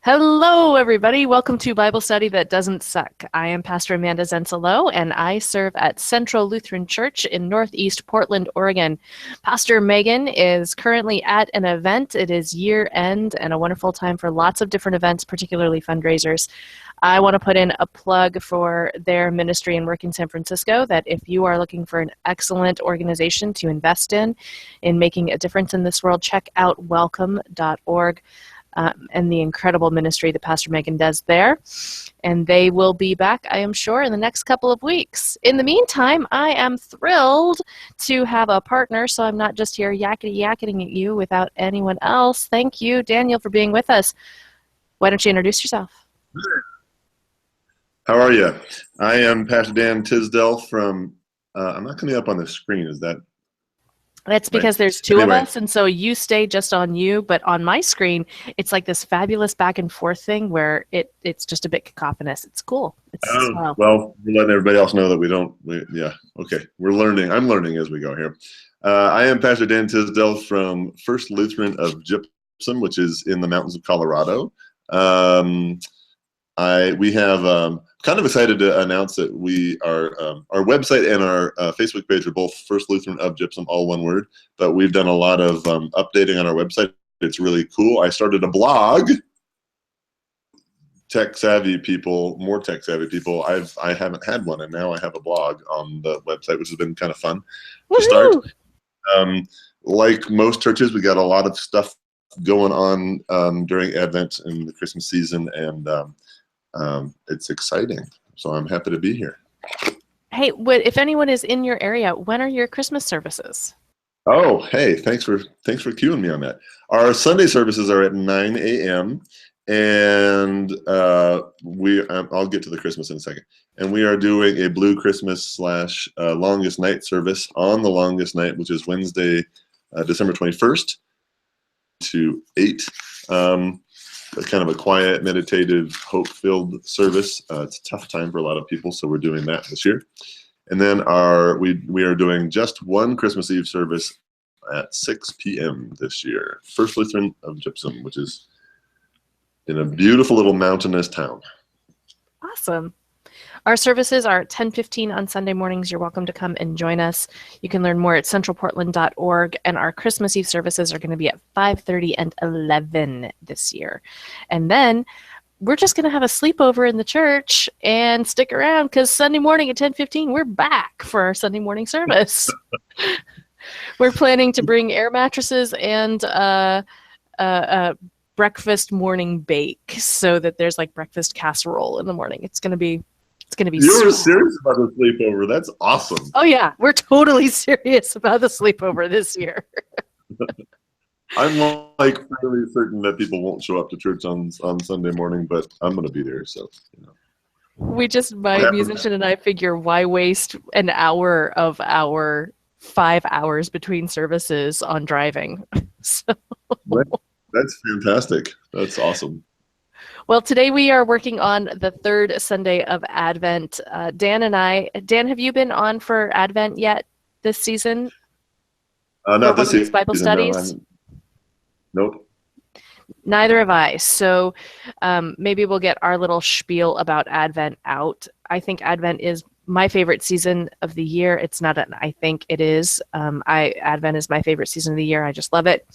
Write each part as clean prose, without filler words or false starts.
Hello, everybody. Welcome to Bible Study That Doesn't Suck. I am Pastor Amanda Zensalo, and I serve at Central Lutheran Church in Northeast Portland, Oregon. Pastor Megan is currently at an event. It is year end and a wonderful time for lots of different events, particularly fundraisers. I want to put in a plug for their ministry and work in San Francisco, that if you are looking for an excellent organization to invest in making a difference in this world, check out welcome.org. And the incredible ministry that Pastor Megan does there. And they will be back, I am sure, in the next couple of weeks. In the meantime, I am thrilled to have a partner, so I'm not just here yakety-yakketing at you without anyone else. Thank you, Daniel, for being with us. Why don't you introduce yourself? How are you? I am Pastor Dan Tisdale from, I'm not coming up on the screen, is that? That's because there's two of us, and so you stay just on you, but on my screen, it's like this fabulous back and forth thing where it's just a bit cacophonous. It's cool. Well, we're letting everybody else know that we're learning. I'm learning as we go here. I am Pastor Dan Tisdale from First Lutheran of Gypsum, which is in the mountains of Colorado. We have kind of excited to announce that we are our website and our Facebook page are both First Lutheran of Gypsum, all one word. But we've done a lot of updating on our website. It's really cool. I started a blog. More tech savvy people. I haven't had one, and now I have a blog on the website, which has been kind of fun to start. Like most churches, we got a lot of stuff going on during Advent and the Christmas season, and it's exciting, so I'm happy to be here. Hey, if anyone is in your area, when are your Christmas services? Oh, hey, thanks for cueing me on that. Our Sunday services are at 9 a.m. and I'll get to the Christmas in a second. And we are doing a Blue Christmas / Longest Night service on the longest night, which is Wednesday, December 21st to 8. Kind of a quiet, meditative, hope-filled service. It's a tough time for a lot of people, so we're doing that this year. And then we are doing just one Christmas Eve service at 6 p.m. this year. First Lutheran of Gypsum, which is in a beautiful little mountainous town. Awesome. Our services are at 10:15 on Sunday mornings. You're welcome to come and join us. You can learn more at centralportland.org, and our Christmas Eve services are going to be at 5:30 and 11 this year. And then we're just going to have a sleepover in the church and stick around, because Sunday morning at 10:15, we're back for our Sunday morning service. We're planning to bring air mattresses and breakfast morning bake, so that there's like breakfast casserole in the morning. It's going to be You were serious about the sleepover. That's awesome. Oh, yeah. We're totally serious about the sleepover this year. I'm like fairly certain that people won't show up to church on Sunday morning, but I'm going to be there. So, My musician and I figure, why waste an hour of our 5 hours between services on driving? So. That's fantastic. That's awesome. Well, today we are working on the third Sunday of Advent. Dan, have you been on for Advent yet this season? Not this season. Bible studies? No, nope. Neither have I. So maybe we'll get our little spiel about Advent out. I think Advent is my favorite season of the year. It's not an I think, it is. Advent is my favorite season of the year. I just love it.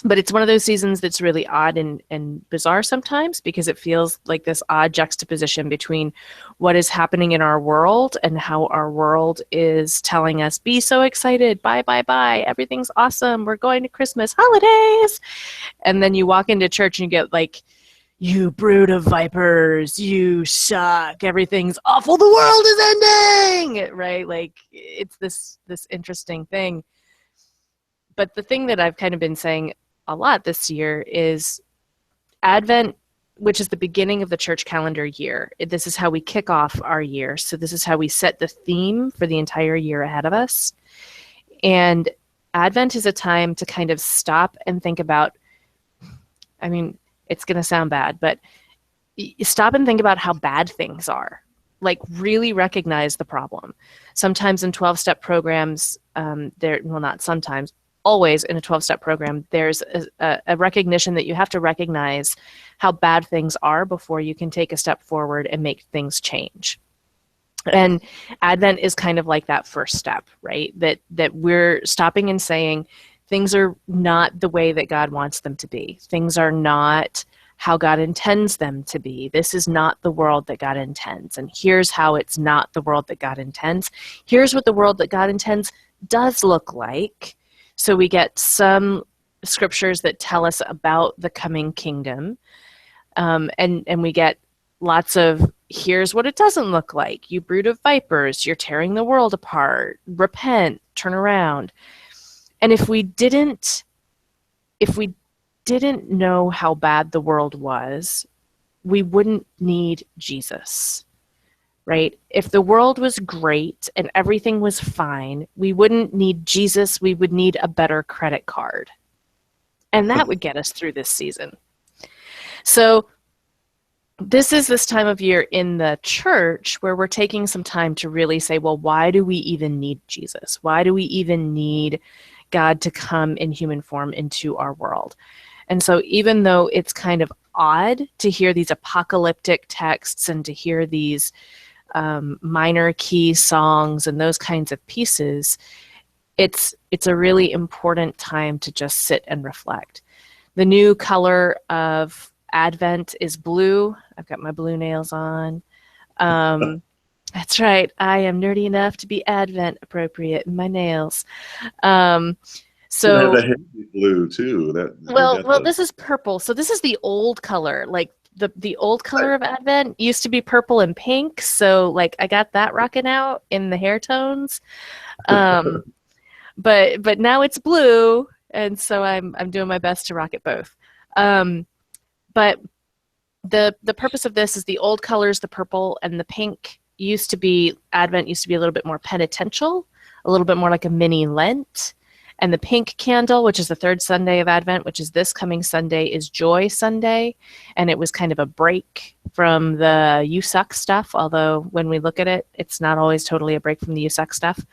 But it's one of those seasons that's really odd and bizarre sometimes, because it feels like this odd juxtaposition between what is happening in our world and how our world is telling us, be so excited, bye, bye, bye, everything's awesome, we're going to Christmas, holidays. And then you walk into church and you get like, you brood of vipers, you suck, everything's awful, the world is ending, right? Like, it's this interesting thing. But the thing that I've kind of been saying a lot this year is Advent, which is the beginning of the church calendar year. This is how we kick off our year. So this is how we set the theme for the entire year ahead of us. And Advent is a time to kind of stop and think about, I mean, it's going to sound bad, but stop and think about how bad things are. Like, really recognize the problem. Sometimes in 12-step programs, not sometimes, always in a 12-step program, there's a recognition that you have to recognize how bad things are before you can take a step forward and make things change. And Advent is kind of like that first step, right? That we're stopping and saying things are not the way that God wants them to be. Things are not how God intends them to be. This is not the world that God intends. And here's how it's not the world that God intends. Here's what the world that God intends does look like. So we get some scriptures that tell us about the coming kingdom. And we get lots of, here's what it doesn't look like. You brood of vipers, you're tearing the world apart. Repent, turn around. And if we didn't know how bad the world was, we wouldn't need Jesus, right? If the world was great and everything was fine, we wouldn't need Jesus. We would need a better credit card. And that would get us through this season. So this is this time of year in the church where we're taking some time to really say, well, why do we even need Jesus? Why do we even need God to come in human form into our world? And so even though it's kind of odd to hear these apocalyptic texts and to hear these minor key songs and those kinds of pieces, it's a really important time to just sit and reflect. The new color of Advent is blue. I've got my blue nails on. That's right. I am nerdy enough to be Advent appropriate in my nails. So that blue too. well, this is purple. So this is the old color. Like the old color of Advent used to be purple and pink. So like I got that rocking out in the hair tones. But now it's blue, and so I'm doing my best to rock it both. But the purpose of this is the old colors, the purple and the pink, Advent used to be a little bit more penitential, a little bit more like a mini Lent. And the pink candle, which is the third Sunday of Advent, which is this coming Sunday, is Joy Sunday. And it was kind of a break from the you suck stuff, although when we look at it, it's not always totally a break from the you suck stuff.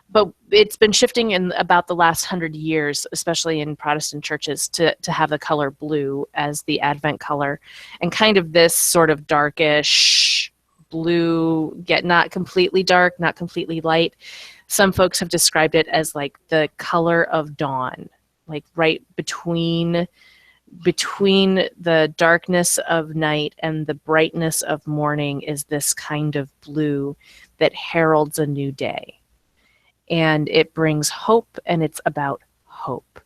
But it's been shifting in about the last 100 years, especially in Protestant churches, to have the color blue as the Advent color. And kind of this sort of darkish blue, yet not completely dark, not completely light. Some folks have described it as like the color of dawn, like right between the darkness of night and the brightness of morning is this kind of blue that heralds a new day. And it brings hope, and it's about hope.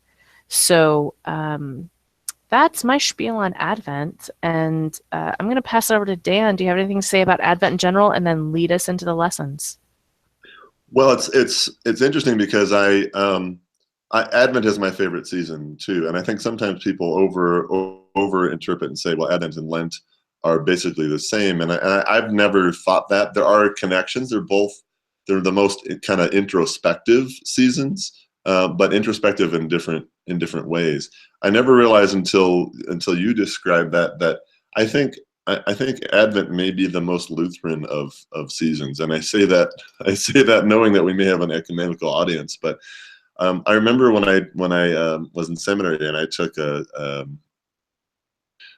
So that's my spiel on Advent. And I'm going to pass it over to Dan. Do you have anything to say about Advent in general, and then lead us into the lessons? Well, it's interesting because Advent is my favorite season too, and I think sometimes people over interpret and say, well, Advent and Lent are basically the same, and I've never thought that. There are connections. They're the most kind of introspective seasons, but introspective in different ways. I never realized until you described that I think Advent may be the most Lutheran of seasons, and I say that knowing that we may have an ecumenical audience. But I remember when I was in seminary and I took a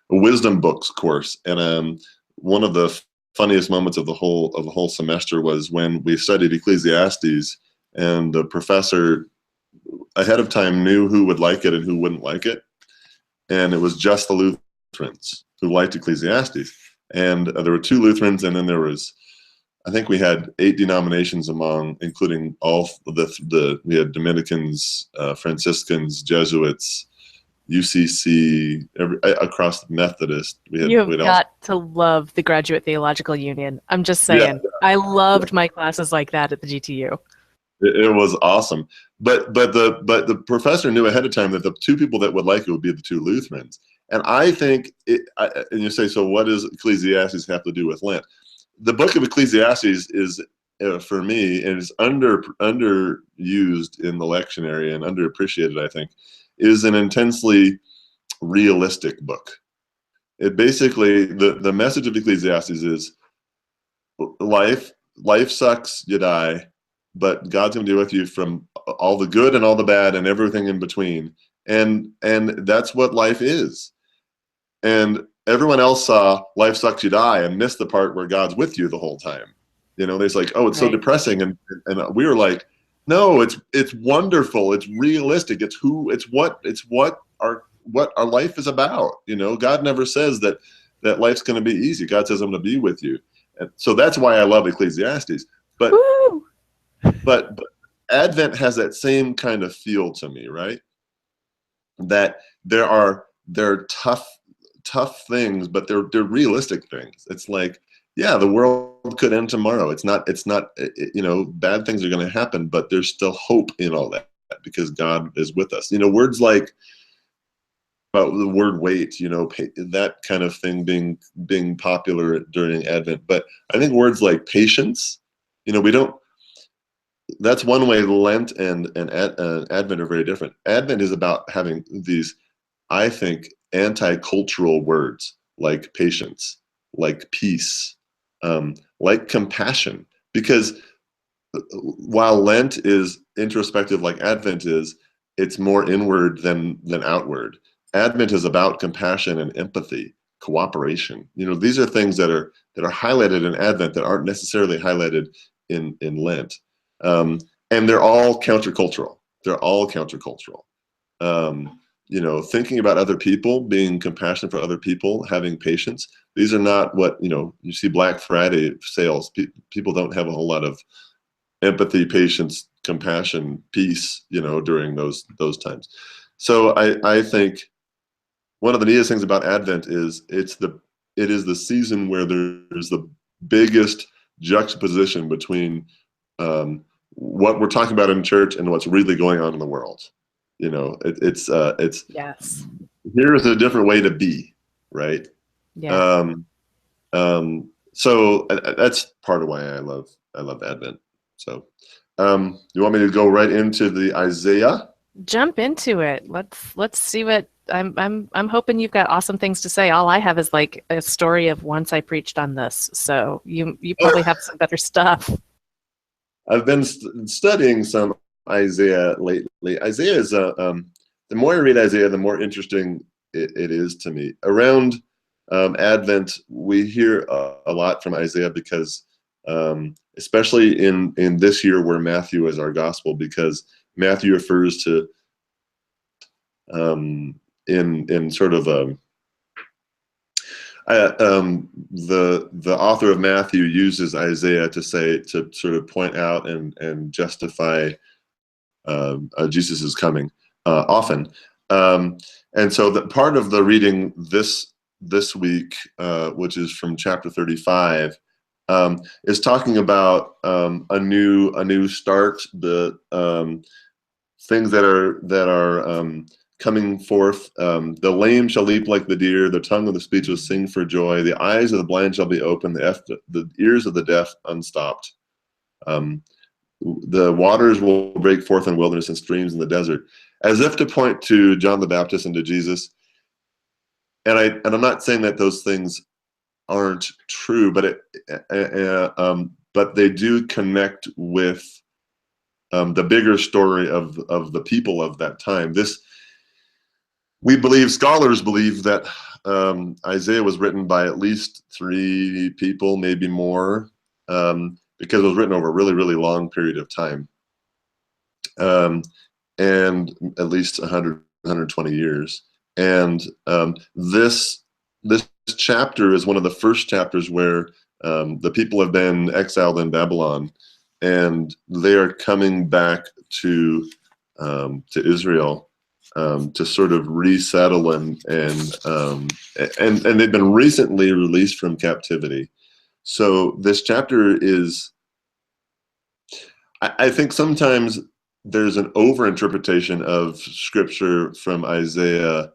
wisdom books course, and one of the funniest moments of the whole semester was when we studied Ecclesiastes, and the professor ahead of time knew who would like it and who wouldn't like it, and it was just the Lutherans who liked Ecclesiastes. And there were 2 Lutherans, and then there was, I think we had 8 denominations including all we had Dominicans, Franciscans, Jesuits, UCC, across the Methodist. You've got to love the Graduate Theological Union. I'm just saying. Yeah. I loved my classes like that at the GTU. It was awesome. But the professor knew ahead of time that the 2 people that would like it would be the 2 Lutherans. And I think, and you say, so what does Ecclesiastes have to do with Lent? The book of Ecclesiastes is, for me, is underused in the lectionary and underappreciated, I think, is an intensely realistic book. It basically, the message of Ecclesiastes is life sucks, you die, God's going to be with you from all the good and all the bad and everything in between. And that's what life is. And everyone else saw life sucks, you die, and missed the part where God's with you the whole time. You know, they're like, oh, it's so Right. depressing, and we were like, no, it's wonderful, it's realistic, it's what our life is about. You know, God never says that life's going to be easy. God says, I'm going to be with you. And so that's why I love Ecclesiastes. But Woo! but Advent has that same kind of feel to me, right? That there are tough things, but they're realistic things. It's like, yeah, the world could end tomorrow. It's not you know, bad things are going to happen, but there's still hope in all that because God is with us. You know, words like about the word wait, you know, that kind of thing being popular during Advent. But I think words like patience, you know, we don't. That's one way Lent and Advent are very different. Advent is about having these, I think, anti-cultural words like patience, like peace, like compassion. Because while Lent is introspective like Advent is, it's more inward than outward. Advent is about compassion and empathy, cooperation. You know, these are things that are highlighted in Advent that aren't necessarily highlighted in Lent. Um, and they're all countercultural. They're all countercultural. You know, thinking about other people, being compassionate for other people, having patience. These are not what, you know, you see Black Friday sales. People don't have a whole lot of empathy, patience, compassion, peace, you know, during those times. So I think one of the neatest things about Advent is it is the season where there's the biggest juxtaposition between what we're talking about in church and what's really going on in the world. You know, it's Yes. here's a different way to be, right? Yeah. Um, so that's part of why I love Advent. So, you want me to go right into the Isaiah? Jump into it. Let's see what I'm hoping you've got awesome things to say. All I have is like a story of once I preached on this. So you probably have some better stuff. I've been studying some Isaiah lately. Isaiah is the more I read Isaiah, the more interesting it is to me. Around Advent, we hear a lot from Isaiah because, especially in this year where Matthew is our gospel, because Matthew refers to in sort of a the author of Matthew uses Isaiah to sort of point out and justify Jesus is coming often, and so that part of the reading this week, which is from chapter 35, is talking about a new start, the things that are coming forth. The lame shall leap like the deer, the tongue of the speechless sing for joy, the eyes of the blind shall be opened, the ears of the deaf unstopped. The waters will break forth in wilderness and streams in the desert, as if to point to John the Baptist and to Jesus. And I'm not saying that those things aren't true, but they do connect with the bigger story of the people of that time. Scholars believe that Isaiah was written by at least 3 people, maybe more, because it was written over a really, really long period of time, and at least 100, 120 years. And this chapter is one of the first chapters where the people have been exiled in Babylon, and they are coming back to Israel to sort of resettle and they've been recently released from captivity. So this chapter is, I think sometimes there's an overinterpretation of scripture from Isaiah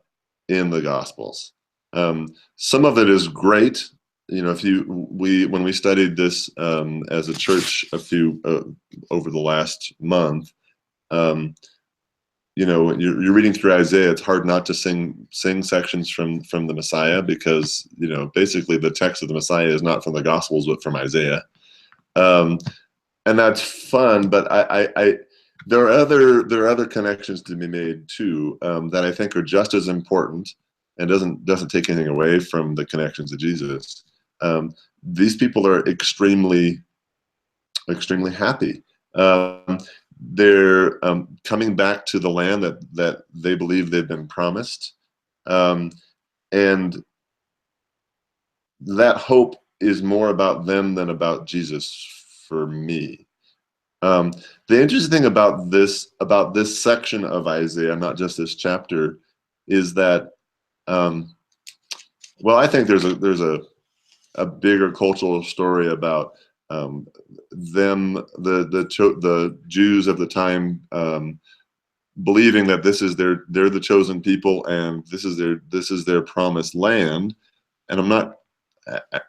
in the Gospels. Some of it is great. You know, when we studied this as a church over the last month, you know, you're reading through Isaiah, it's hard not to sing sections from the Messiah, because, you know, basically the text of the Messiah is not from the Gospels but from Isaiah. and that's fun. But there are other connections to be made too, that I think are just as important, and doesn't take anything away from the connections to Jesus. These people are extremely happy. They're coming back to the land that they believe they've been promised, um, and that hope is more about them than about Jesus for me. Um, the interesting thing about this section of Isaiah, not just this chapter, is that well, I think there's a bigger cultural story about them, the Jews of the time, believing that they're the chosen people, and this is their promised land. And I'm not.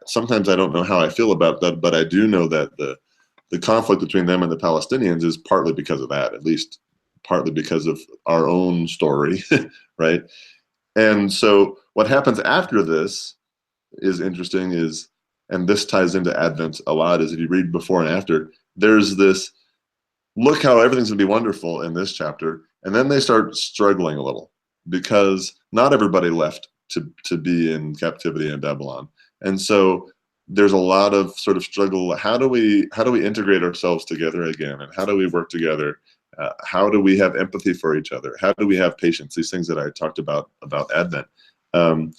Sometimes I don't know how I feel about that, but I do know that the conflict between them and the Palestinians is partly because of that, at least partly because of our own story, right? And so what happens after this is interesting, and this ties into Advent a lot, is if you read before and after, there's this, look how everything's gonna be wonderful in this chapter, and then they start struggling a little, because not everybody left to be in captivity in Babylon. And so there's a lot of sort of struggle. How do we integrate ourselves together again, and how do we work together? How do we have empathy for each other? How do we have patience? These things that I talked about Advent. Um,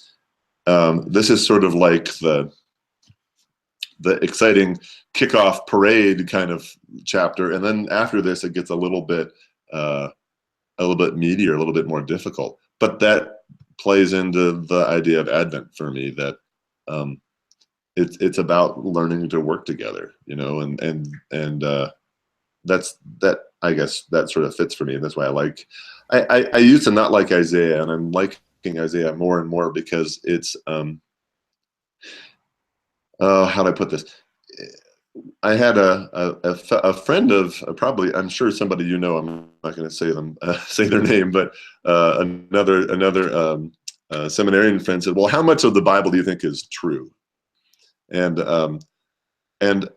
this is sort of like the exciting kickoff parade kind of chapter, and then after this, it gets a little bit meatier, a little bit more difficult. But that plays into the idea of Advent for me, that it's about learning to work together, and that, I guess, that sort of fits for me, and that's why I used to not like Isaiah, and I'm liking Isaiah more and more, because it's how do I put this? I had a friend of, probably, I'm sure somebody, I'm not going to say say their name, but another seminarian friend said, "Well, how much of the Bible do you think is true?" And and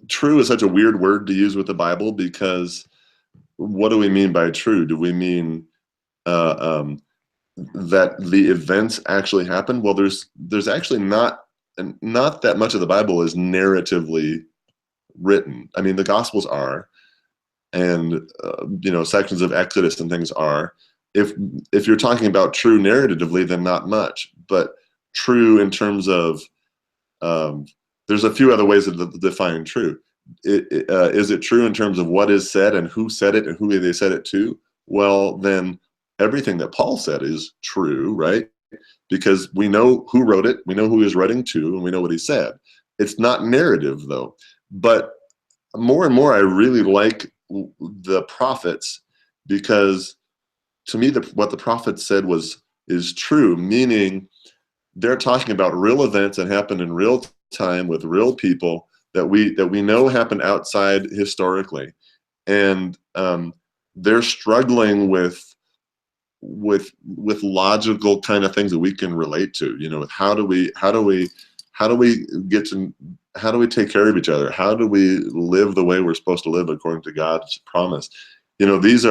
true is such a weird word to use with the Bible, because what do we mean by true? Do we mean uh, um, that the events actually happened? Well, there's actually not that much of the Bible is narratively written. I mean, the Gospels are, and sections of Exodus and things are. If you're talking about true narratively, then not much. But true in terms of, there's a few other ways of defining true. Is it true in terms of what is said and who said it and who they said it to? Well, then everything that Paul said is true, right? Because we know who wrote it, we know who he was writing to, and we know what he said. It's not narrative, though. But more and more, I really like the prophets, because to me, what the prophets said is true, meaning they're talking about real events that happened in real time with real people that we know happened outside historically, and they're struggling with logical kind of things that we can relate to. With how do we take care of each other? How do we live the way we're supposed to live according to God's promise? These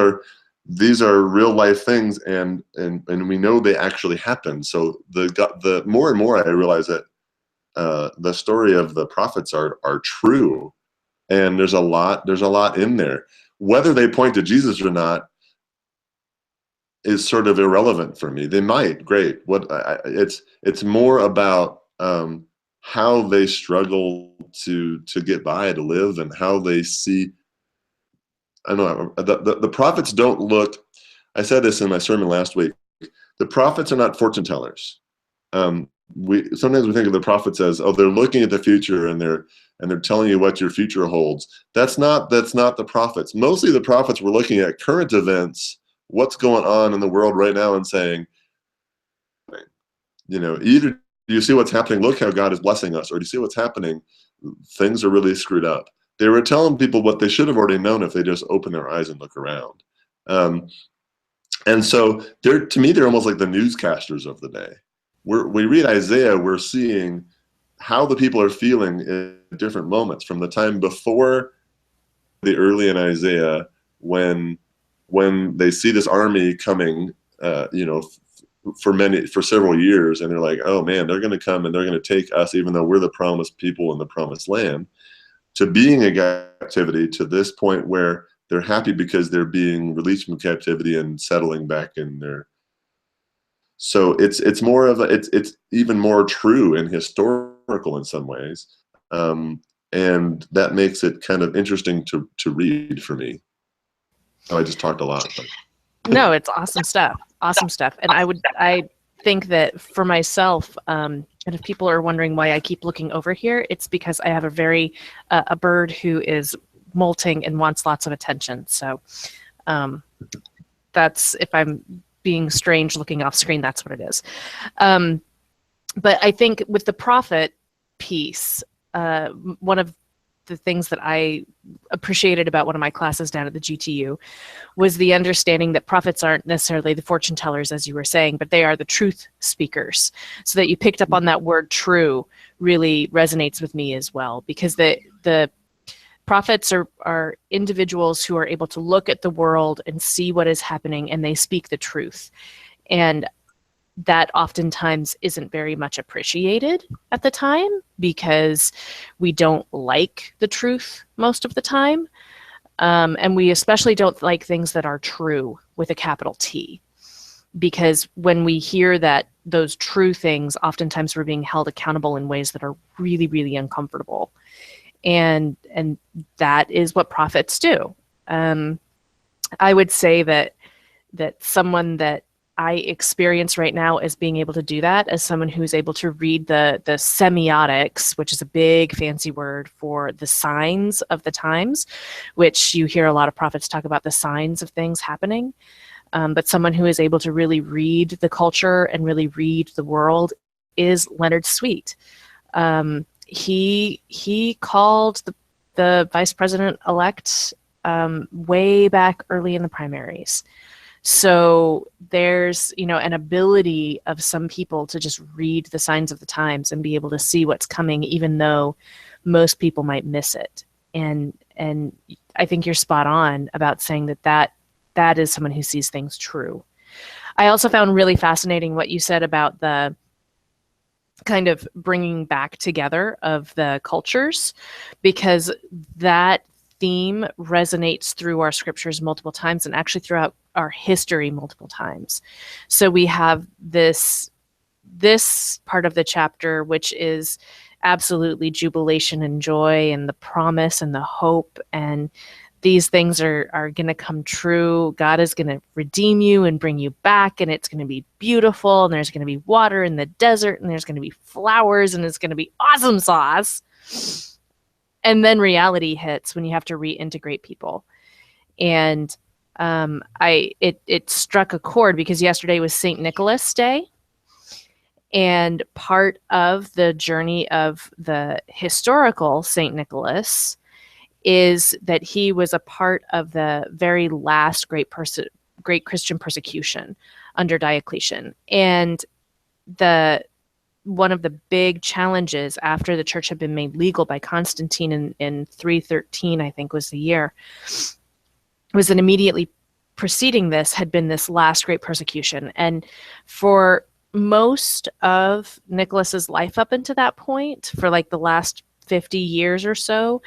are real life things, and we know they actually happen. So the more and more I realize that the story of the prophets are true, and there's a lot in there. Whether they point to Jesus or not is sort of irrelevant for me. They might, great. It's more about how they struggle to get by, to live, and how they see. I know the prophets don't look. I said this in my sermon last week. The prophets are not fortune tellers. We sometimes we think of the prophets as, oh, they're looking at the future, and they're telling you what your future holds. That's not the prophets. Mostly the prophets were looking at current events, what's going on in the world right now, and saying, either do you see what's happening, look how God is blessing us, or do you see what's happening, things are really screwed up. They were telling people what they should have already known if they just open their eyes and look around. And so to me, they're almost like the newscasters of the day. We read Isaiah, we're seeing how the people are feeling at different moments, from the time before the early in Isaiah, when they see this army coming, for several years, and they're like, oh man, they're going to come and they're going to take us, even though we're the promised people in the promised land, to being in captivity, to this point where they're happy because they're being released from captivity and settling back in their. So it's more of it's even more true and historical in some ways, and that makes it kind of interesting to read for me. Oh, I just talked a lot. But. No, it's awesome stuff. Awesome stuff. And I think that for myself, and if people are wondering why I keep looking over here, it's because I have a bird who is molting and wants lots of attention. So that's, if I'm being strange looking off screen, that's what it is. But I think with the prophet piece, one of the things that I appreciated about one of my classes down at the GTU was the understanding that prophets aren't necessarily the fortune tellers, as you were saying, but they are the truth speakers. So that you picked up on that word true really resonates with me as well, because the prophets are individuals who are able to look at the world and see what is happening, and they speak the truth. And that oftentimes isn't very much appreciated at the time, because we don't like the truth most of the time. And we especially don't like things that are true with a capital T, because when we hear that those true things, oftentimes we're being held accountable in ways that are really, really uncomfortable. And that is what prophets do. I would say that someone that I experience right now as being able to do that, as someone who's able to read the semiotics, which is a big fancy word for the signs of the times, which you hear a lot of prophets talk about, the signs of things happening. But someone who is able to really read the culture and really read the world is Leonard Sweet. He called the vice president-elect way back early in the primaries. So there's, an ability of some people to just read the signs of the times and be able to see what's coming, even though most people might miss it. And I think you're spot on about saying that is someone who sees things true. I also found really fascinating what you said about the kind of bringing back together of the cultures, because that theme resonates through our scriptures multiple times, and actually throughout our history multiple times. So we have this part of the chapter, which is absolutely jubilation and joy and the promise and the hope, and these things are going to come true. God is going to redeem you and bring you back, and it's going to be beautiful, and there's going to be water in the desert, and there's going to be flowers, and it's going to be awesome sauce. And then reality hits when you have to reintegrate people. And it struck a chord, because yesterday was St. Nicholas Day. And part of the journey of the historical St. Nicholas is that he was a part of the very last great Christian persecution under Diocletian. And one of the big challenges after the church had been made legal by Constantine in 313, I think was the year, was that immediately preceding this had been this last great persecution. And for most of Nicholas's life up until that point, for like the last 50 years or so,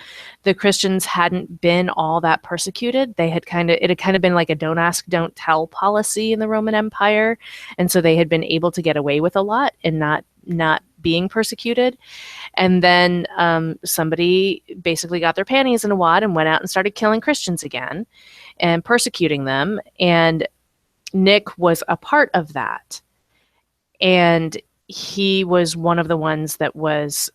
the Christians hadn't been all that persecuted. It had kind of been like a don't ask, don't tell policy in the Roman Empire. And so they had been able to get away with a lot and not being persecuted. And then somebody basically got their panties in a wad and went out and started killing Christians again and persecuting them. And Nick was a part of that. And he was one of the ones that was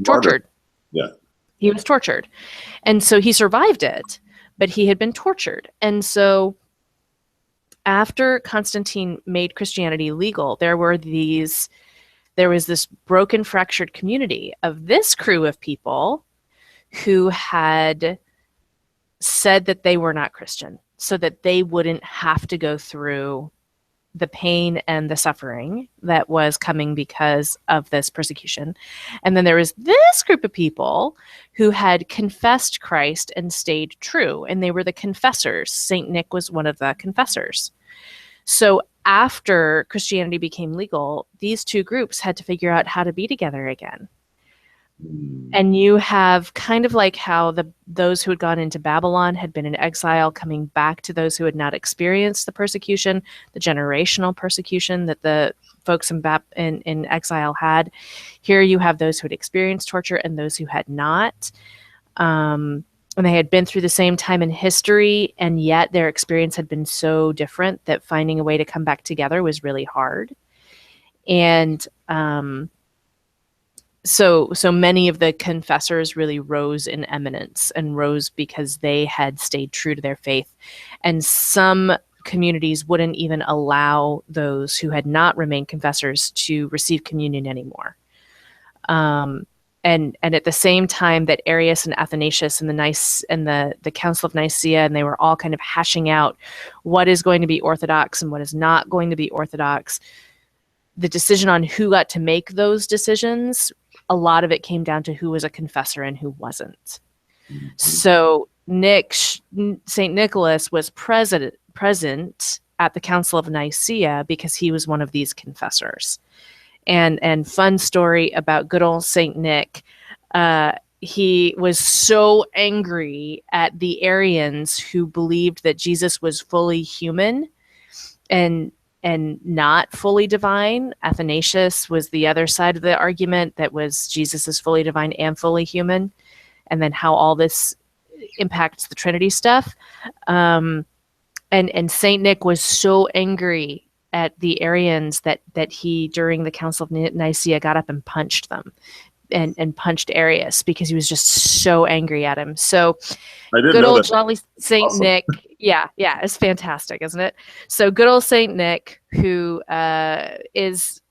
tortured. Yeah. He was tortured. And so he survived it, but he had been tortured. And so after Constantine made Christianity legal, there was this broken, fractured community of this crew of people who had said that they were not Christian, so that they wouldn't have to go through the pain and the suffering that was coming because of this persecution. And then there was this group of people who had confessed Christ and stayed true, and they were the confessors. Saint Nick was one of the confessors. So after Christianity became legal, these two groups had to figure out how to be together again. And you have kind of like how those who had gone into Babylon had been in exile, coming back to those who had not experienced the persecution, the generational persecution that the folks in exile had. Here you have those who had experienced torture and those who had not. And they had been through the same time in history, and yet their experience had been so different that finding a way to come back together was really hard. And so many of the confessors really rose in eminence and rose because they had stayed true to their faith. And some communities wouldn't even allow those who had not remained confessors to receive communion anymore. And at the same time that Arius and Athanasius and the Council of Nicaea, and they were all kind of hashing out what is going to be Orthodox and what is not going to be Orthodox, the decision on who got to make those decisions, a lot of it came down to who was a confessor and who wasn't. So St. Nicholas was present at the Council of Nicaea because he was one of these confessors. And fun story about good old St. Nick, he was so angry at the Arians who believed that Jesus was fully human and not fully divine. Athanasius was the other side of the argument, that was Jesus is fully divine and fully human, and then how all this impacts the Trinity stuff. And Saint Nick was so angry at the Arians that he, during the Council of Nicaea, got up and punched them and punched Arius because he was just so angry at him. So good old jolly Saint awesome. Nick. Yeah, it's fantastic, isn't it? So good old Saint Nick, who is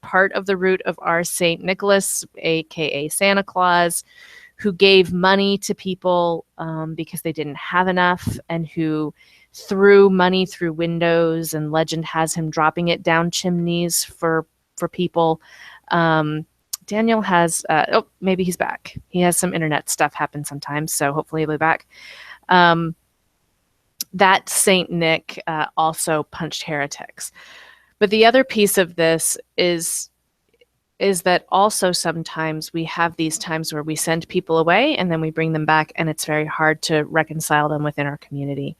part of the root of our Saint Nicholas, aka Santa Claus, who gave money to people because they didn't have enough, and who threw money through windows, and legend has him dropping it down chimneys for people. Daniel has, maybe he's back. He has some internet stuff happen sometimes, so hopefully he'll be back. That Saint Nick also punched heretics. But the other piece of this is that also sometimes we have these times where we send people away and then we bring them back, and it's very hard to reconcile them within our community.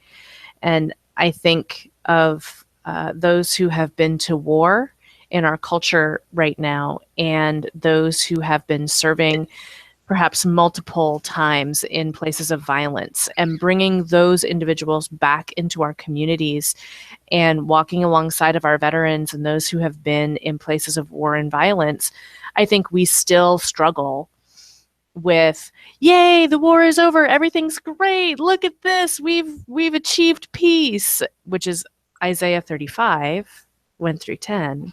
And I think of those who have been to war in our culture right now, and those who have been serving perhaps multiple times in places of violence, and bringing those individuals back into our communities and walking alongside of our veterans and those who have been in places of war and violence. I think we still struggle with, yay, the war is over, everything's great, look at this, we've achieved peace, which is Isaiah 35, 1-10.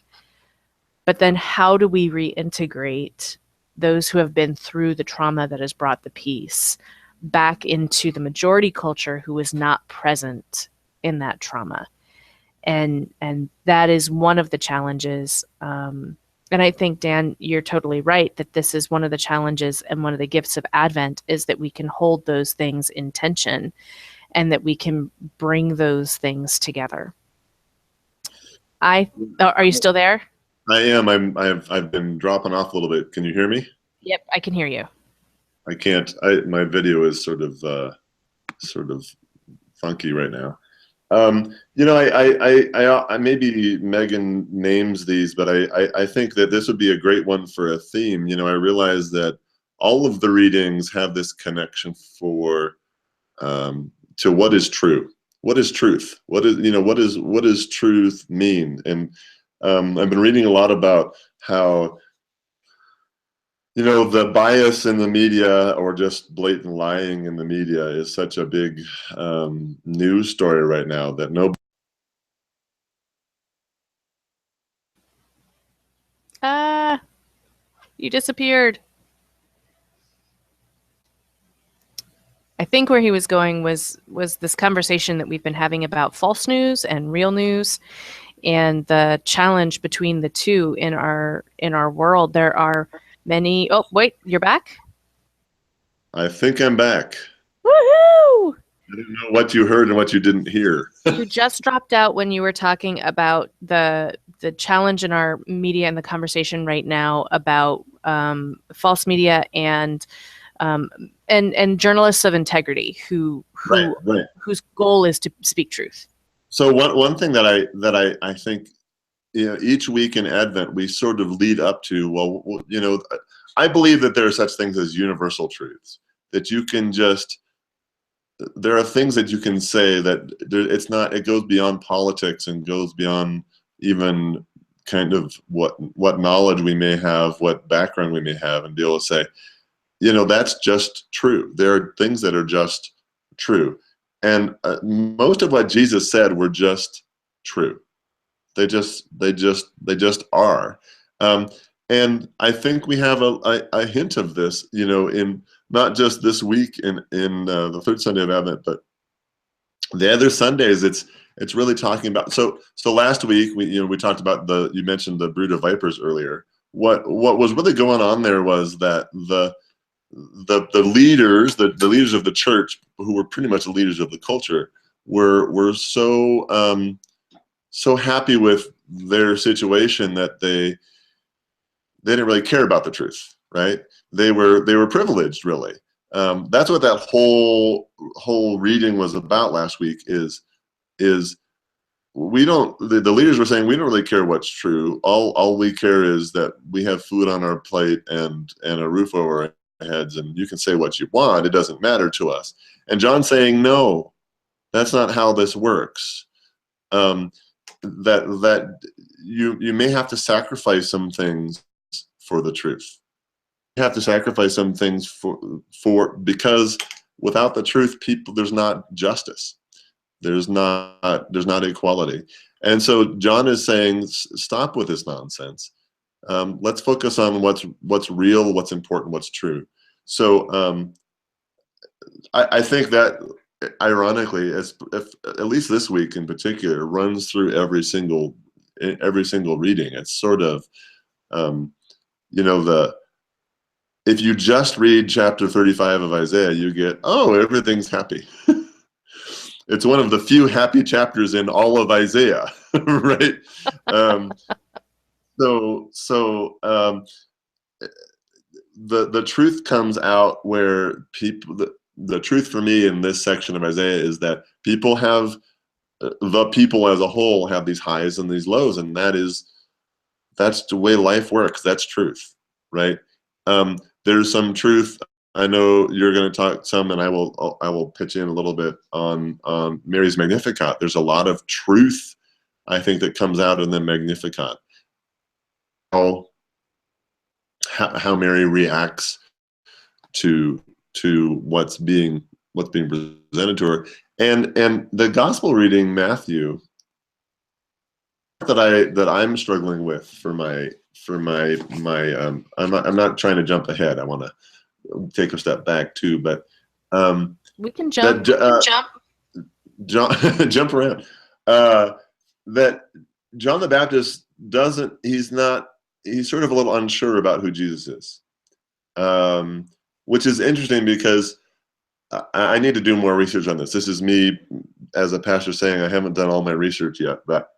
But then how do we reintegrate those who have been through the trauma that has brought the peace back into the majority culture who is not present in that trauma? And that is one of the challenges. And I think, Dan, you're totally right that this is one of the challenges, and one of the gifts of Advent is that we can hold those things in tension, and that we can bring those things together. Are you still there? I am. I've been dropping off a little bit. Can you hear me? Yep, I can hear you. I can't. My video is sort of funky right now. I maybe Megan names these, but I think that this would be a great one for a theme. I realize that all of the readings have this connection to what is true. What is truth? What does truth mean? And I've been reading a lot about how the bias in the media, or just blatant lying in the media, is such a big news story right now that nobody. You disappeared. I think where he was going was this conversation that we've been having about false news and real news. and the challenge between the two in our world. There are many. Oh, wait, you're back? I think I'm back. Woohoo! I don't know what you heard and what you didn't hear. You just dropped out when you were talking about the challenge in our media and the conversation right now about false media and journalists of integrity Right, right. whose goal is to speak truth. So one thing that I think, each week in Advent we sort of lead up to, well, I believe that there are such things as universal truths that you can just, there are things that you can say that it's not, it goes beyond politics and goes beyond even kind of what knowledge we may have, what background we may have, and be able to say, that's just true. There are things that are just true. And most of what Jesus said were just true. They just are. Um, and I think we have a hint of this, in not just this week in the third Sunday of Advent, but the other Sundays. It's really talking about. So last week we talked about you mentioned the brood of vipers earlier. What was really going on there was that the leaders, the leaders of the church, who were pretty much the leaders of the culture, were so happy with their situation that they didn't really care about the truth, right? They were privileged, really. That's what that whole reading was about last week. Is we don't, the leaders were saying, we don't really care what's true. All we care is that we have food on our plate and a roof over our heads, and you can say what you want, it doesn't matter to us. And John's saying, no, that's not how this works. That you may have to sacrifice some things for the truth. You have to sacrifice some things for because without the truth, there's not justice. There's not equality. And so John is saying, stop with this nonsense. Let's focus on what's real, what's important, what's true. So I think that, ironically, if at least this week in particular, runs through every single reading. It's sort of, if you just read chapter 35 of Isaiah, you get, oh, everything's happy. It's one of the few happy chapters in all of Isaiah, right? The truth comes out where the truth for me in this section of Isaiah is that the people as a whole have these highs and these lows, and that's the way life works. That's truth, right? There's some truth. I know you're going to talk some, and I will pitch in a little bit on Mary's Magnificat. There's a lot of truth, I think, that comes out in the Magnificat. How Mary reacts to what's being presented to her, and the gospel reading, Matthew, that I'm struggling with for my I'm not trying to jump ahead. I want to take a step back too, but we can jump. Jump around. That John the Baptist he's sort of a little unsure about who Jesus is, which is interesting because I need to do more research on this. This is me as a pastor saying I haven't done all my research yet, but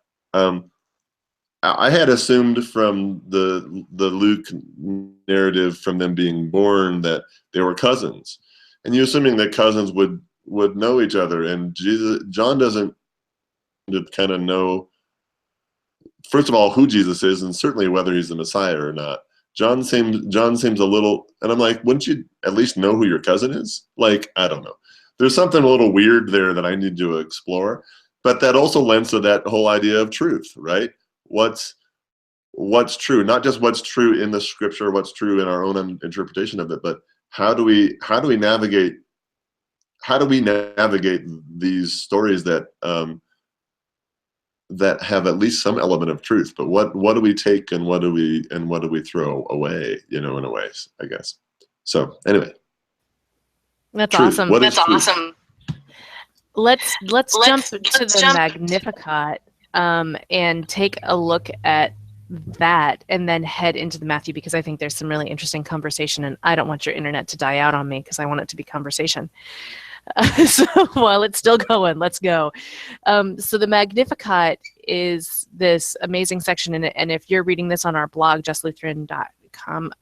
I had assumed from the Luke narrative, from them being born, that they were cousins, and you're assuming that cousins would know each other. And John doesn't kind of know, first of all, who Jesus is, and certainly whether he's the Messiah or not. John seems a little, and I'm like, wouldn't you at least know who your cousin is? Like, I don't know. There's something a little weird there that I need to explore, but that also lends to that whole idea of truth, right? What's true, not just what's true in the scripture, what's true in our own interpretation of it, but how do we navigate these stories that have at least some element of truth, but what do we take and what do we throw away, in a way, I guess. So anyway, that's truth. awesome. What is truth? Let's jump to the Magnificat. and take a look at that and then head into the Matthew, because I think there's some really interesting conversation, and I don't want your internet to die out on me because I want it to be conversation. So while it's still going, let's go. So the Magnificat is this amazing section in it, and if you're reading this on our blog, justlutheran.com,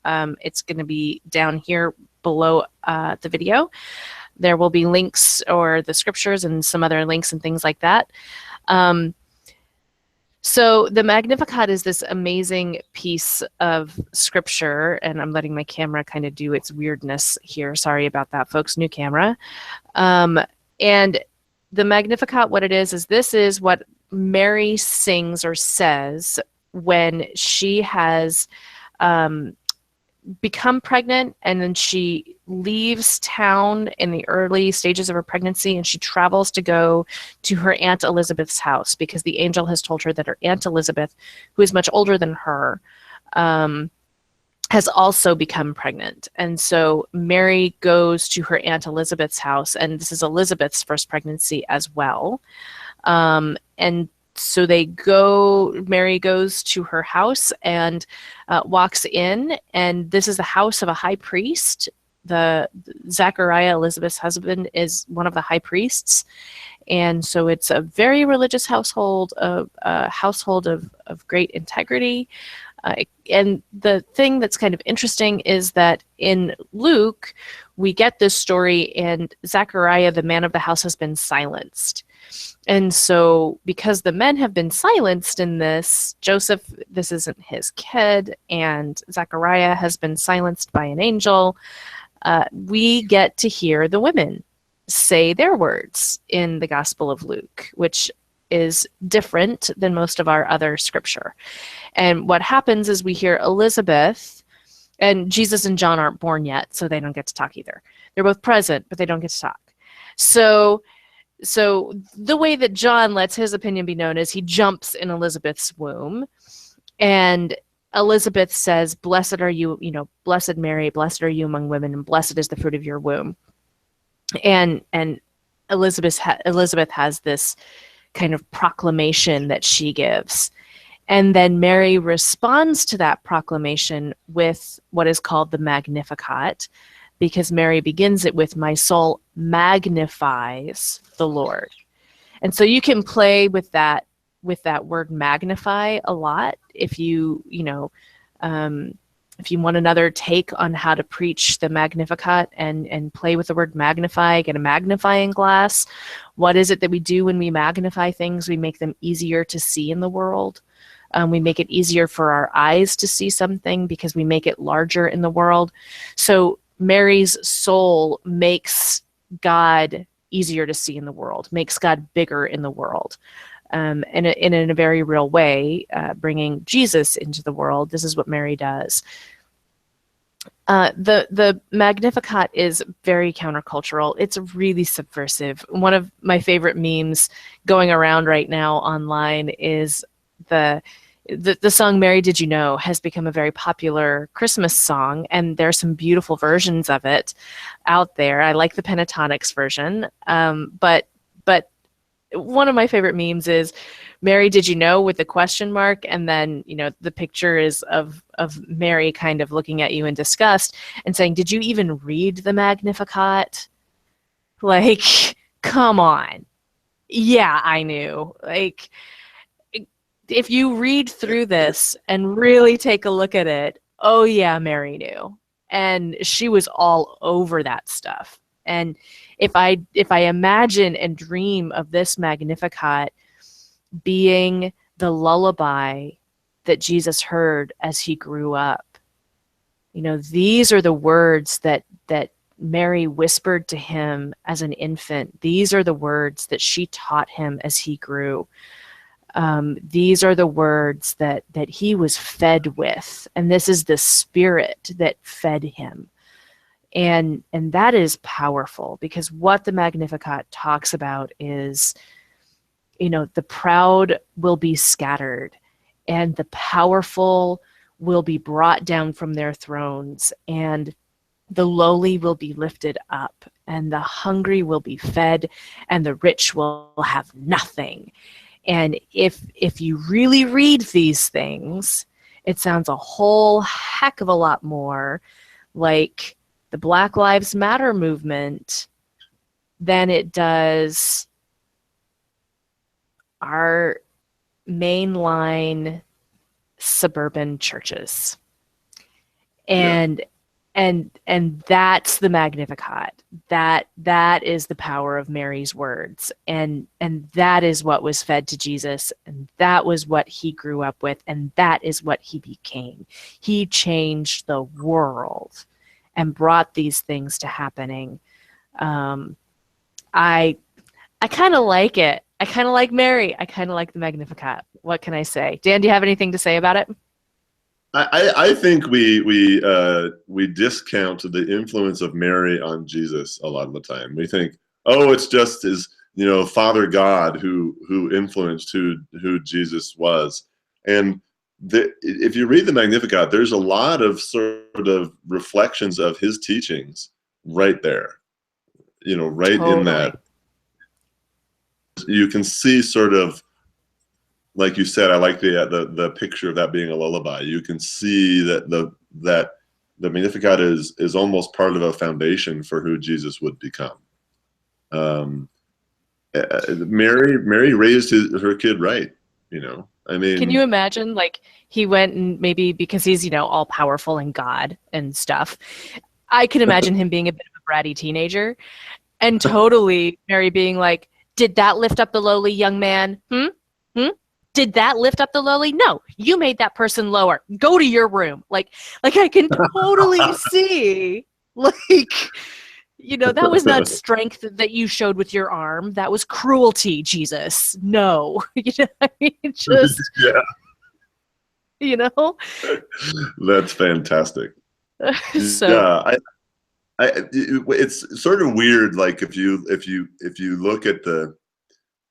it's going to be down here below the video. There will be links or the scriptures and some other links and things like that. So the Magnificat is this amazing piece of scripture, and I'm letting my camera kind of do its weirdness here. Sorry about that, folks. New camera. And the Magnificat, what it is this is what Mary sings or says when she has become pregnant, and then she leaves town in the early stages of her pregnancy, and she travels to go to her Aunt Elizabeth's house, because the angel has told her that her Aunt Elizabeth, who is much older than her, has also become pregnant. And so Mary goes to her Aunt Elizabeth's house, and this is Elizabeth's first pregnancy as well. And so Mary goes to her house and walks in, and this is the house of a high priest. The Zachariah, Elizabeth's husband, is one of the high priests. And so it's a very religious household, a household of great integrity. And the thing that's kind of interesting is that in Luke, we get this story, and Zachariah, the man of the house, has been silenced. And so because the men have been silenced in this, Joseph, this isn't his kid, and Zachariah has been silenced by an angel, we get to hear the women say their words in the Gospel of Luke, which is different than most of our other scripture. And what happens is we hear Elizabeth, and Jesus and John aren't born yet, so they don't get to talk either. They're both present, but they don't get to talk. So the way that John lets his opinion be known is he jumps in Elizabeth's womb, and Elizabeth says, "Blessed are you, blessed Mary, blessed are you among women, and blessed is the fruit of your womb." And Elizabeth has this kind of proclamation that she gives. And then Mary responds to that proclamation with what is called the Magnificat, because Mary begins it with, "My soul magnifies the Lord." And so you can play with that word magnify a lot. If you want another take on how to preach the Magnificat and play with the word magnify, get a magnifying glass. What is it that we do when we magnify things? We make them easier to see in the world. We make it easier for our eyes to see something because we make it larger in the world. So Mary's soul makes God easier to see in the world, makes God bigger in the world. And in a very real way, bringing Jesus into the world. This is what Mary does. The Magnificat is very countercultural. It's really subversive. One of my favorite memes going around right now online is the song "Mary Did You Know" has become a very popular Christmas song, and there are some beautiful versions of it out there. I like the Pentatonics version, but one of my favorite memes is "Mary, did you know?" with a question mark, and then the picture is of Mary kind of looking at you in disgust and saying, "Did you even read the Magnificat?" Like, come on. Yeah, I knew. Like, if you read through this and really take a look at it, oh yeah, Mary knew. And she was all over that stuff. And if I imagine and dream of this Magnificat being the lullaby that Jesus heard as he grew up, these are the words that Mary whispered to him as an infant. These are the words that she taught him as he grew. These are the words that he was fed with, and this is the Spirit that fed him. And that is powerful, because what the Magnificat talks about is, the proud will be scattered, and the powerful will be brought down from their thrones, and the lowly will be lifted up, and the hungry will be fed, and the rich will have nothing. And if you really read these things, it sounds a whole heck of a lot more like the Black Lives Matter movement than it does our mainline suburban churches. And and that's the Magnificat. That is the power of Mary's words. And that is what was fed to Jesus, and that was what he grew up with, and that is what he became. He changed the world and brought these things to happening. I kind of like it. I kind of like Mary. I kind of like the Magnificat. What can I say? Dan, do you have anything to say about it? I think we discount the influence of Mary on Jesus a lot of the time. We think, oh, it's just his, Father God who influenced who Jesus was. And if you read the Magnificat, there's a lot of sort of reflections of his teachings right there. Right in Totally. that. You can see sort of, like you said, I like the picture of that being a lullaby. You can see that the Magnificat is almost part of a foundation for who Jesus would become. Mary raised her kid right. I mean, can you imagine, like, he went and maybe because he's, all powerful in God and stuff. I can imagine him being a bit of a bratty teenager and totally Mary being like, did that lift up the lowly, young man? Did that lift up the lowly? No, you made that person lower. Go to your room. Like I can totally see, like, that was not strength that you showed with your arm. That was cruelty, Jesus. No, I mean, just, yeah, that's fantastic. So Yeah, it's sort of weird. Like if you look at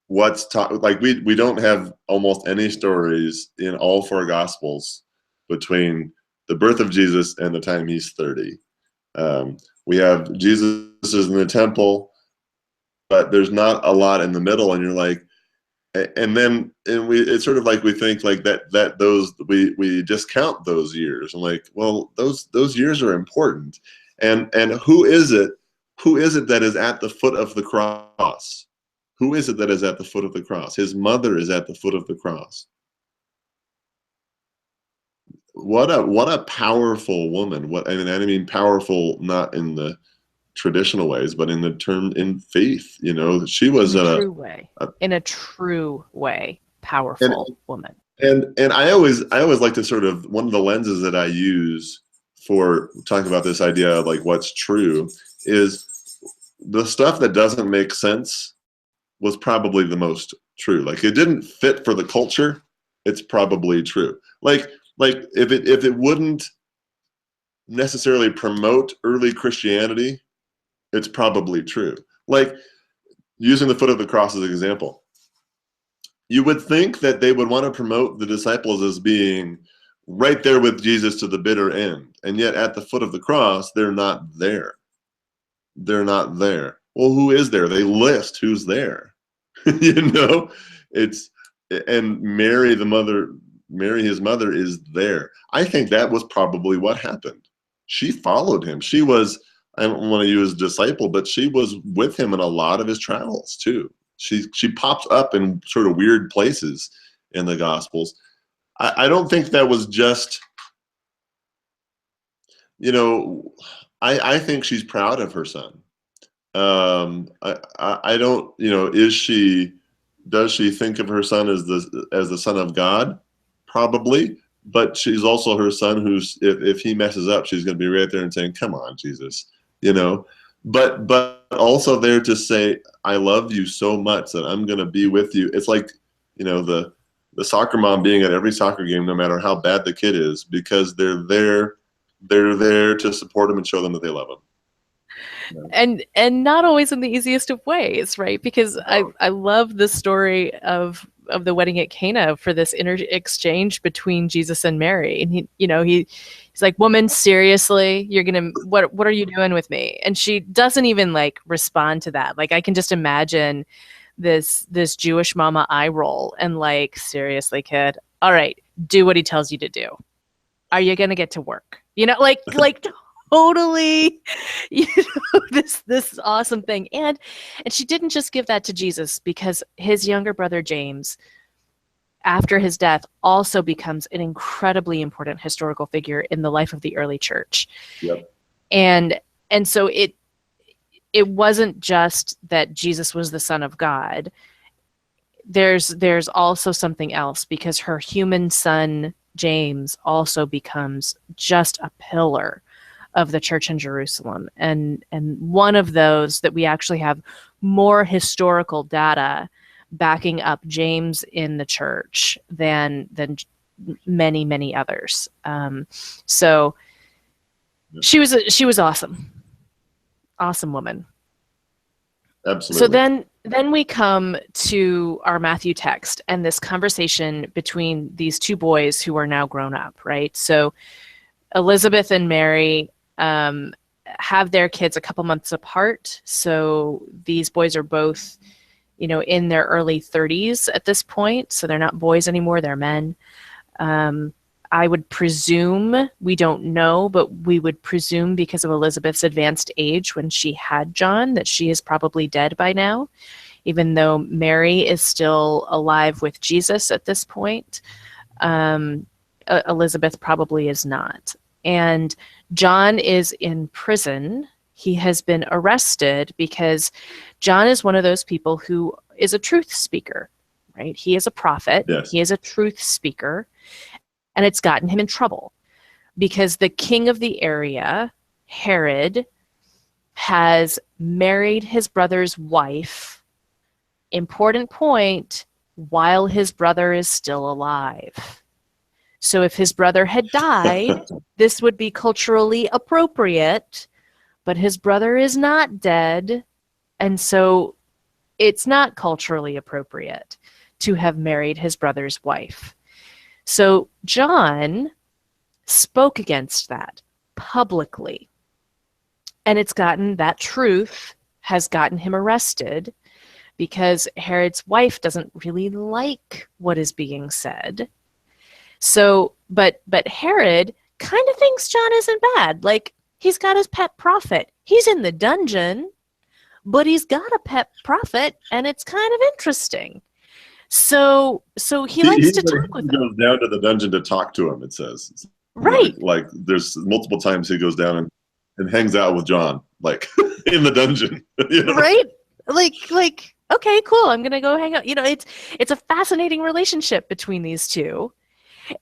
what's taught, like we don't have almost any stories in all four gospels between the birth of Jesus and the time he's 30. We have Jesus is in the temple, but there's not a lot in the middle, and you're like, it's sort of like we think like that those we discount those years, and like, well, those years are important, and who is it that is at the foot of the cross? Who is it that is at the foot of the cross? His mother is at the foot of the cross. What a powerful woman. I mean powerful not in the traditional ways, but in faith. She was in a true way, powerful woman. And I always like to sort of, one of the lenses that I use for talking about this idea of like what's true is the stuff that doesn't make sense was probably the most true. Like it didn't fit for the culture, it's probably true. Like if it wouldn't necessarily promote early Christianity, it's probably true. Like using the foot of the cross as an example, you would think that they would want to promote the disciples as being right there with Jesus to the bitter end, and yet at the foot of the cross, they're not there. They're not there. Well, who is there? They list who's there. It's, and Mary, his mother, is there. I think that was probably what happened. She followed him. She was, I don't want to use disciple, but she was with him in a lot of his travels too. She pops up in sort of weird places in the Gospels. I don't think that was just, I think she's proud of her son. I don't, does she think of her son as the son of God? Probably, but she's also her son who's, if he messes up, she's going to be right there and saying, come on, Jesus, but also there to say, I love you so much that I'm going to be with you. It's like, the soccer mom being at every soccer game, no matter how bad the kid is, because they're there to support them and show them that they love them. And not always in the easiest of ways, right? Because I love the story of the wedding at Cana for this exchange between Jesus and Mary, and he's like, woman, seriously, what are you doing with me? And she doesn't even like respond to that. Like I can just imagine this Jewish mama eye roll and like, seriously, kid, all right, do what he tells you to do. Are you gonna get to work? Like totally, this awesome thing. And she didn't just give that to Jesus, because his younger brother James, after his death, also becomes an incredibly important historical figure in the life of the early church. Yep. And so it wasn't just that Jesus was the Son of God. There's also something else, because her human son James also becomes just a pillar of the church in Jerusalem, and one of those that we actually have more historical data backing up James in the church than many others. So she was awesome woman. So Absolutely. then we come to our Matthew text and this conversation between these two boys who are now grown up, right? So Elizabeth and Mary have their kids a couple months apart. So these boys are both, in their early 30s at this point. So they're not boys anymore, they're men. I would presume, we don't know, but we would presume, because of Elizabeth's advanced age when she had John, that she is probably dead by now, even though Mary is still alive with Jesus at this point. Elizabeth probably is not. And John is in prison. He has been arrested because John is one of those people who is a truth speaker, right? He is a prophet. Yes. He is a truth speaker. And it's gotten him in trouble because the king of the area, Herod, has married his brother's wife, important point, while his brother is still alive. So if his brother had died, this would be culturally appropriate, but his brother is not dead, and so it's not culturally appropriate to have married his brother's wife. So John spoke against that publicly, and that truth has gotten him arrested, because Herod's wife doesn't really like what is being said. So, but Herod kind of thinks John isn't bad. Like, he's got his pet prophet. He's in the dungeon, but he's got a pet prophet, and it's kind of interesting. So he likes to talk with him. He goes down to the dungeon to talk to him, it says. Right. Like there's multiple times he goes down and hangs out with John, like in the dungeon. Right? Like, okay, cool. I'm gonna go hang out. It's a fascinating relationship between these two.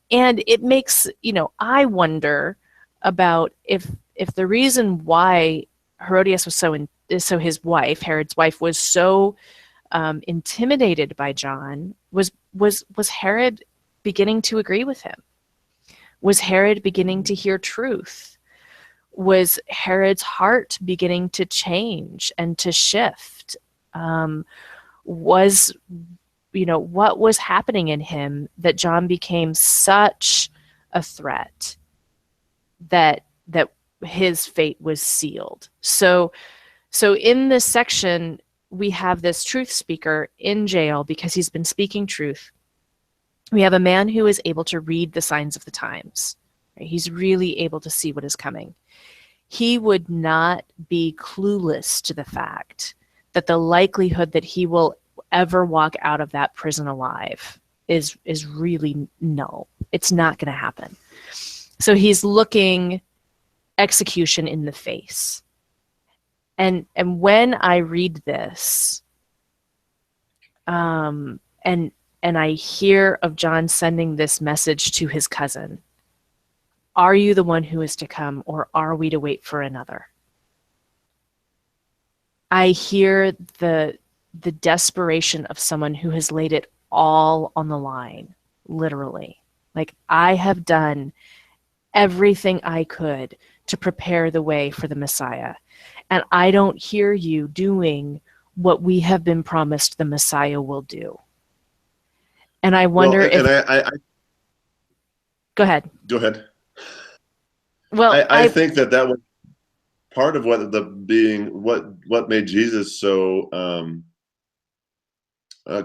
And it makes, I wonder about if the reason why Herodias was so his wife, Herod's wife, was so intimidated by John, was Herod beginning to agree with him? Was Herod beginning to hear truth? Was Herod's heart beginning to change and to shift? What was happening in him that John became such a threat that his fate was sealed? So in this section, we have this truth speaker in jail because he's been speaking truth. We have a man who is able to read the signs of the times. Right? He's really able to see what is coming. He would not be clueless to the fact that the likelihood that he will ever walk out of that prison alive is really null. It's not going to happen. So he's looking execution in the face. And when I read this, and I hear of John sending this message to his cousin, are you the one who is to come, or are we to wait for another? I hear the desperation of someone who has laid it all on the line, literally. Like, I have done everything I could to prepare the way for the Messiah, and I don't hear you doing what we have been promised the Messiah will do. And I wonder Go ahead. Go ahead. Well, I think that was part of what made Jesus so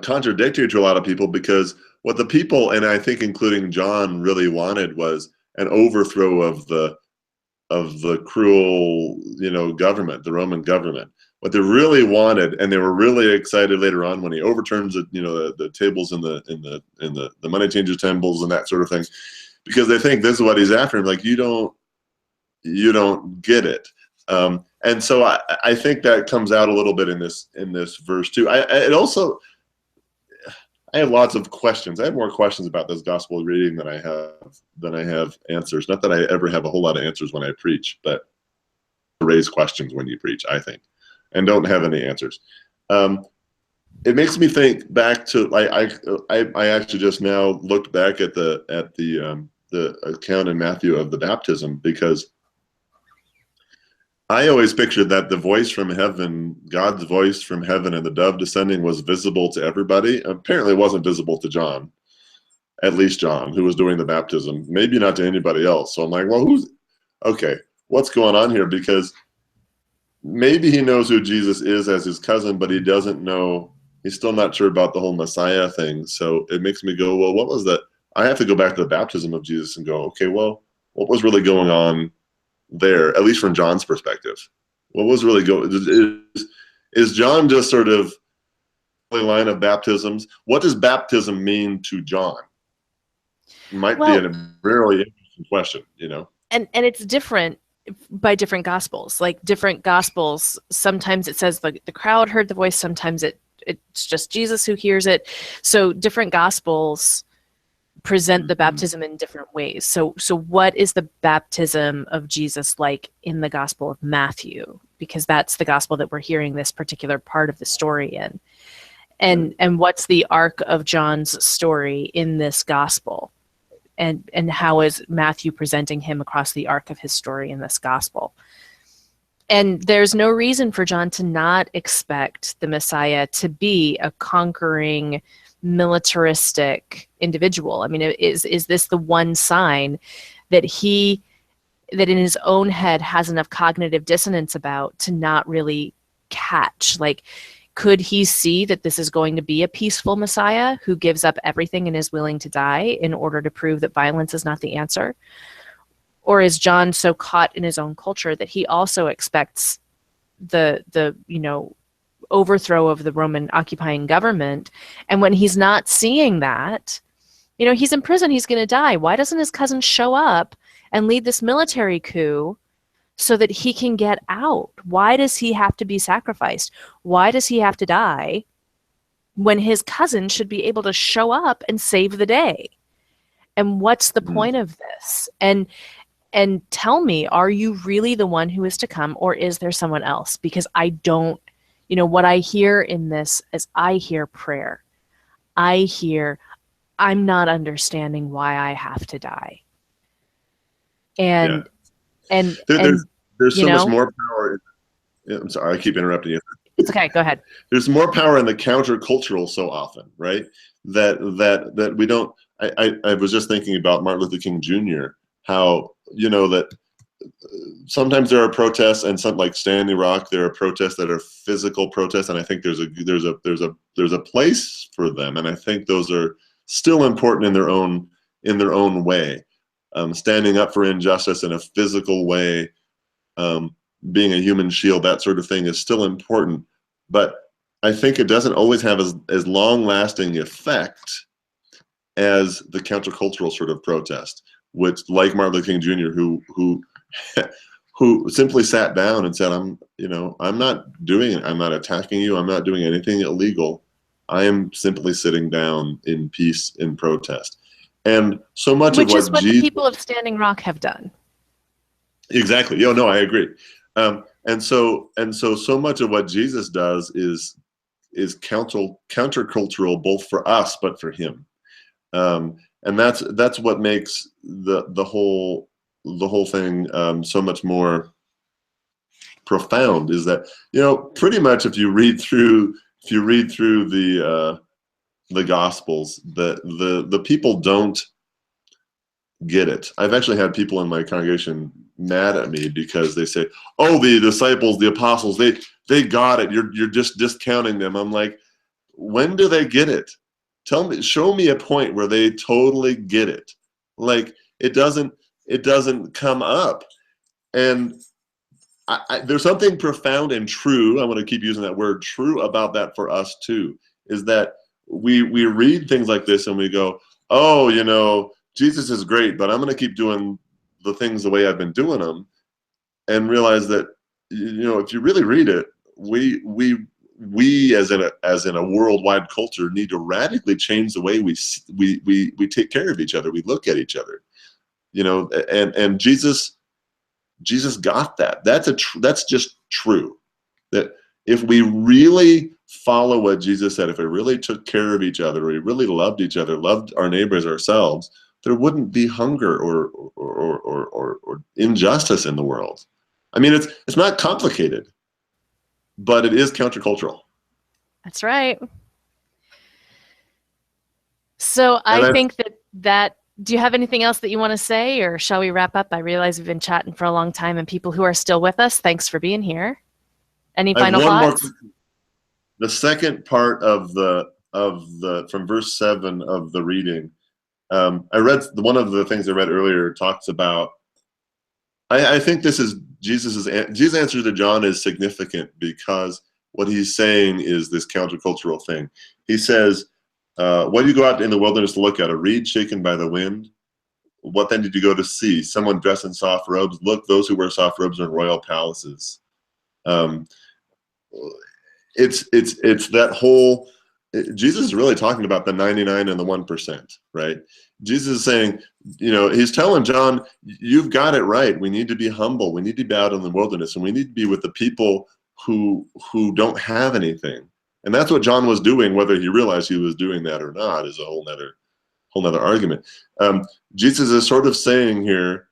contradictory to a lot of people, because what the people, and I think including John, really wanted was an overthrow of the cruel, government, the Roman government. What they really wanted, and they were really excited later on when he overturns the tables in the money changers' temples and that sort of thing, because they think this is what he's after. Like, you don't get it. And so I think that comes out a little bit in this verse too. I have lots of questions. I have more questions about this gospel reading than I have answers. Not that I ever have a whole lot of answers when I preach, but raise questions when you preach, I think, and don't have any answers. It makes me think back to I actually just now looked back at the account in Matthew of the baptism, because I always pictured that the voice from heaven, God's voice from heaven and the dove descending, was visible to everybody. Apparently it wasn't visible to John, at least John, who was doing the baptism, maybe not to anybody else. So I'm like, well, what's going on here? Because maybe he knows who Jesus is as his cousin, but he doesn't know, he's still not sure about the whole Messiah thing. So it makes me go, well, what was that? I have to go back to the baptism of Jesus and go, okay, well, what was really going on there, at least from John's perspective? What was really going? Is John just sort of the line of baptisms? What does baptism mean to John? Might be a really interesting question, And it's different by different gospels. Like, different gospels, sometimes it says the crowd heard the voice, sometimes it's just Jesus who hears it. So different gospels present the baptism in different ways. So what is the baptism of Jesus like in the Gospel of Matthew? Because that's the gospel that we're hearing this particular part of the story in. And what's the arc of John's story in this gospel? And how is Matthew presenting him across the arc of his story in this gospel? And there's no reason for John to not expect the Messiah to be a conquering, militaristic individual. I mean, is this the one sign that in his own head has enough cognitive dissonance about to not really catch? Like, could he see that this is going to be a peaceful Messiah who gives up everything and is willing to die in order to prove that violence is not the answer? Or is John so caught in his own culture that he also expects the overthrow of the Roman occupying government, and when he's not seeing that, he's in prison, he's going to die. Why doesn't his cousin show up and lead this military coup so that he can get out? Why does he have to be sacrificed? Why does he have to die when his cousin should be able to show up and save the day? And what's the point of this? And tell me, are you really the one who is to come, or is there someone else? Because I don't, what I hear in this is, I hear prayer. I hear, I'm not understanding why I have to die. And there's so much more power. I'm sorry, I keep interrupting you. It's okay, go ahead. There's more power in the countercultural so often, right? That we don't. I was just thinking about Martin Luther King Jr. How that sometimes there are protests, and some, like Standing Rock, there are protests that are physical protests, and I think there's a place for them, and I think those are still important in their own way. Standing up for injustice in a physical way, being a human shield, that sort of thing is still important, but I think it doesn't always have as long-lasting effect as the countercultural sort of protest, which, like Martin Luther King Jr., who simply sat down and said, I'm not doing it. I'm not attacking you. I'm not doing anything illegal. I am simply sitting down in peace, in protest. And so much Which of is what the people of Standing Rock have done. Exactly. Yeah, no, I agree. And so much of what Jesus does is countercultural, both for us but for him. And that's what makes the whole thing so much more profound, is that pretty much if you read through the Gospels, the people don't get it. I've actually had people in my congregation mad at me because they say, "Oh, the disciples, the apostles, they got it. You're just discounting them." I'm like, when do they get it? Show me a point where they totally get it. Like it doesn't come up. And there's something profound and true. I want to keep using that word true about that for us too, is that we read things like this and we go, oh, you know, Jesus is great, but I'm going to keep doing the things the way I've been doing them, and realize that, you know, if you really read it, we as in a worldwide culture need to radically change the way we take care of each other. We look at each other, you know, and Jesus got that. That's just true. That if we really follow what Jesus said, if we really took care of each other, we really loved each other, loved our neighbors ourselves, there wouldn't be hunger or injustice in the world. I mean, it's not complicated, but it is countercultural. That's right. So And I think that do you have anything else that you want to say, or shall we wrap up? I realize we've been chatting for a long time, and people who are still with us, thanks for being here. Any final thoughts? The second part of the from verse 7 of the reading, I read one of the things I read earlier talks about. I think this is Jesus' answer to John is significant because what he's saying is this countercultural thing. He says, what do you go out in the wilderness to look at? A reed shaken by the wind? What then did you go to see? Someone dressed in soft robes? Look, those who wear soft robes are in royal palaces. It's that whole, Jesus is really talking about the 99 and the 1%, right? Jesus is saying, you know, he's telling John, you've got it right. We need to be humble. We need to be out in the wilderness, and we need to be with the people who don't have anything. And that's what John was doing. Whether he realized he was doing that or not is a whole nother argument. Jesus is sort of saying here,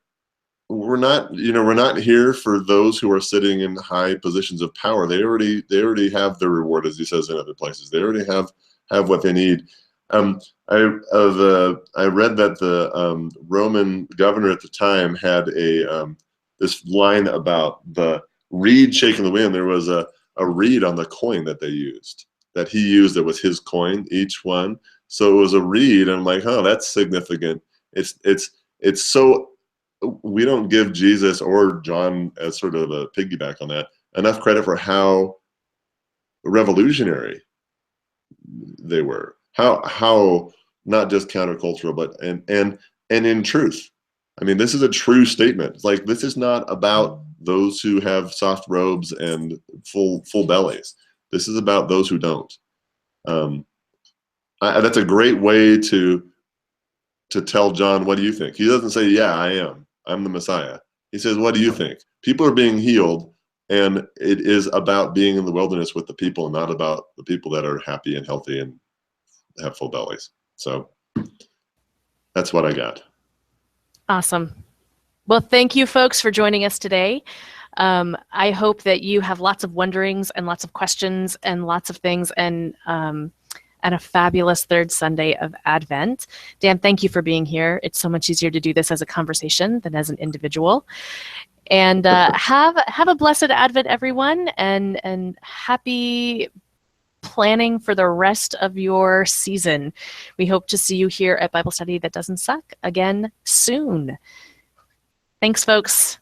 we're not here for those who are sitting in high positions of power. They already have their reward, as he says in other places. They already have what they need. I read that the Roman governor at the time had this line about the reed shaking the wind. There was a reed on the coin that they used, that he used. It was his coin, each one. So it was a reed. And I'm like, oh, that's significant. It's so, we don't give Jesus or John, as sort of a piggyback on that, enough credit for how revolutionary they were. How not just countercultural, but and in truth. I mean, this is a true statement. It's like, this is not about those who have soft robes and full bellies. This is about those who don't. That's a great way to tell John, what do you think? He doesn't say, yeah, I'm the Messiah. He says, what do you think? People are being healed, and it is about being in the wilderness with the people, and not about the people that are happy and healthy and have full bellies. So that's what I got. Awesome. Well, thank you, folks, for joining us today. I hope that you have lots of wonderings and lots of questions and lots of things, and a fabulous third Sunday of Advent. Dan, thank you for being here. It's so much easier to do this as a conversation than as an individual. And have a blessed Advent, everyone, and happy planning for the rest of your season. We hope to see you here at Bible Study That Doesn't Suck again soon. Thanks, folks.